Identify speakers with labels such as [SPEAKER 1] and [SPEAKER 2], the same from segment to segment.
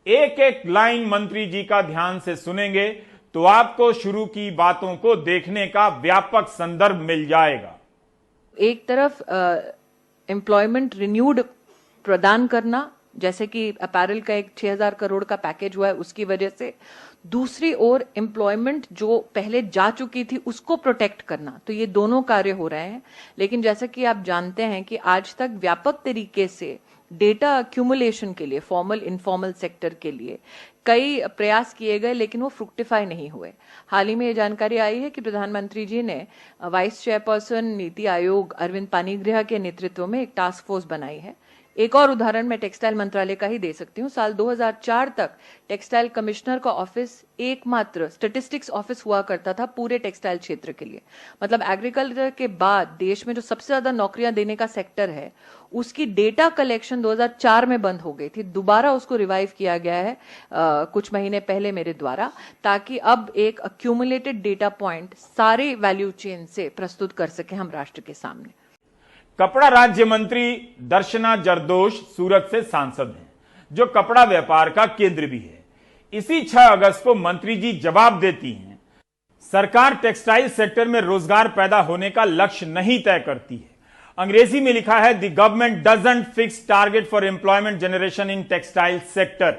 [SPEAKER 1] एक एक लाइन मंत्री जी का ध्यान से सुनेंगे तो आपको शुरू की बातों को देखने का व्यापक संदर्भ मिल जाएगा।
[SPEAKER 2] एक तरफ एम्प्लॉयमेंट रिन्यूड प्रदान करना, जैसे कि अपैरल का एक 6,000 करोड़ का पैकेज हुआ है उसकी वजह से, दूसरी ओर एम्प्लॉयमेंट जो पहले जा चुकी थी उसको प्रोटेक्ट करना, तो ये दोनों कार्य हो रहे हैं। लेकिन जैसा कि आप जानते हैं कि आज तक व्यापक तरीके से डेटा अक्यूमुलेशन के लिए फॉर्मल इनफॉर्मल सेक्टर के लिए कई प्रयास किए गए, लेकिन वो फ्रुक्टिफाई नहीं हुए। हाल ही में ये जानकारी आई है कि प्रधानमंत्री जी ने वाइस चेयरपर्सन नीति आयोग अरविंद पानीग्राही के नेतृत्व में एक टास्क फोर्स बनाई है। एक और उदाहरण मैं टेक्सटाइल मंत्रालय का ही दे सकती हूँ। साल 2004 तक टेक्सटाइल कमिश्नर का ऑफिस एकमात्र स्टैटिस्टिक्स ऑफिस हुआ करता था पूरे टेक्सटाइल क्षेत्र के लिए। मतलब एग्रीकल्चर के बाद देश में जो सबसे ज्यादा नौकरियां देने का सेक्टर है, उसकी डेटा कलेक्शन 2004 में बंद हो गई थी। दोबारा उसको रिवाइव किया गया है कुछ महीने पहले मेरे द्वारा, ताकि अब एक अक्यूमुलेटेड डेटा पॉइंट सारे वैल्यू चेन से प्रस्तुत कर सके हम राष्ट्र के सामने।
[SPEAKER 1] कपड़ा राज्य मंत्री दर्शना जरदोश सूरत से सांसद हैं, जो कपड़ा व्यापार का केंद्र भी है। इसी 6 अगस्त को मंत्री जी जवाब देती हैं, सरकार टेक्सटाइल सेक्टर में रोजगार पैदा होने का लक्ष्य नहीं तय करती है। अंग्रेजी में लिखा है, the government doesn't fix target for employment generation in textile sector.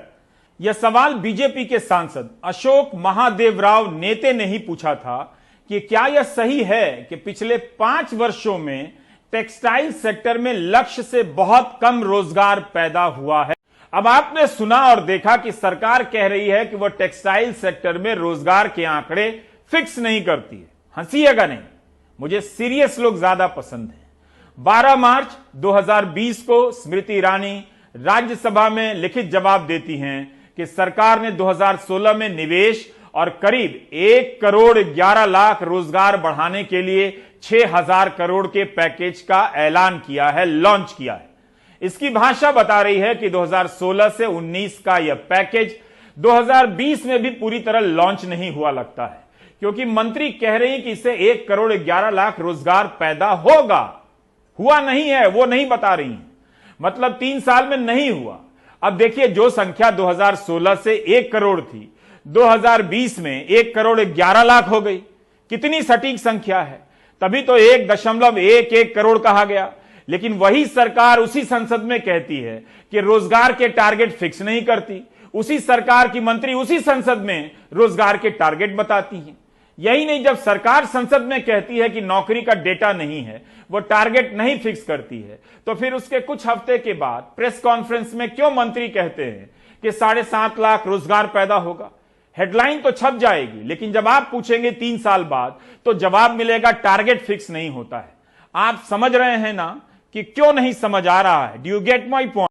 [SPEAKER 1] यह सवाल बीजेपी के सांसद अशोक महादेव राव नेते ने ही पूछा था कि क्या यह सही है कि पिछले 5 वर्षों में टेक्सटाइल सेक्टर में लक्ष्य से बहुत कम रोजगार पैदा हुआ है। अब आपने सुना और देखा कि सरकार कह रही है कि वह टेक्सटाइल सेक्टर में रोजगार के आंकड़े फिक्स नहीं करती है। हंसीएगा नहीं, मुझे सीरियस लोग ज्यादा पसंद हैं। 12 मार्च 2020 को स्मृति ईरानी राज्यसभा में लिखित जवाब देती हैं कि सरकार ने 2016 में निवेश और करीब 1 करोड़ 11 लाख रोजगार बढ़ाने के लिए 6,000 करोड़ के पैकेज का ऐलान किया है, लॉन्च किया है। इसकी भाषा बता रही है कि 2016 से 19 का यह पैकेज 2020 में भी पूरी तरह लॉन्च नहीं हुआ लगता है, क्योंकि मंत्री कह रही कि इससे 1 करोड़ 11 लाख रोजगार पैदा होगा। हुआ नहीं है, वो नहीं बता रही है, मतलब 3 साल में नहीं हुआ। अब देखिए, जो संख्या 2016 से 1 करोड़ थी, 2020 में 1 करोड़ 11 लाख हो गई। कितनी सटीक संख्या है, तभी तो 1.11 करोड़ कहा गया। लेकिन वही सरकार उसी संसद में कहती है कि रोजगार के टारगेट फिक्स नहीं करती। उसी सरकार की मंत्री उसी संसद में रोजगार के टारगेट बताती हैं। यही नहीं, जब सरकार संसद में कहती है कि नौकरी का डेटा नहीं है, वो टारगेट नहीं फिक्स करती है, तो फिर उसके कुछ हफ्ते के बाद प्रेस कॉन्फ्रेंस में क्यों मंत्री कहते हैं कि 7.5 लाख रोजगार पैदा होगा? हेडलाइन तो छप जाएगी, लेकिन जब आप पूछेंगे 3 साल बाद तो जवाब मिलेगा टारगेट फिक्स नहीं होता है। आप समझ रहे हैं ना कि क्यों नहीं समझ आ रहा है? Do you get my point?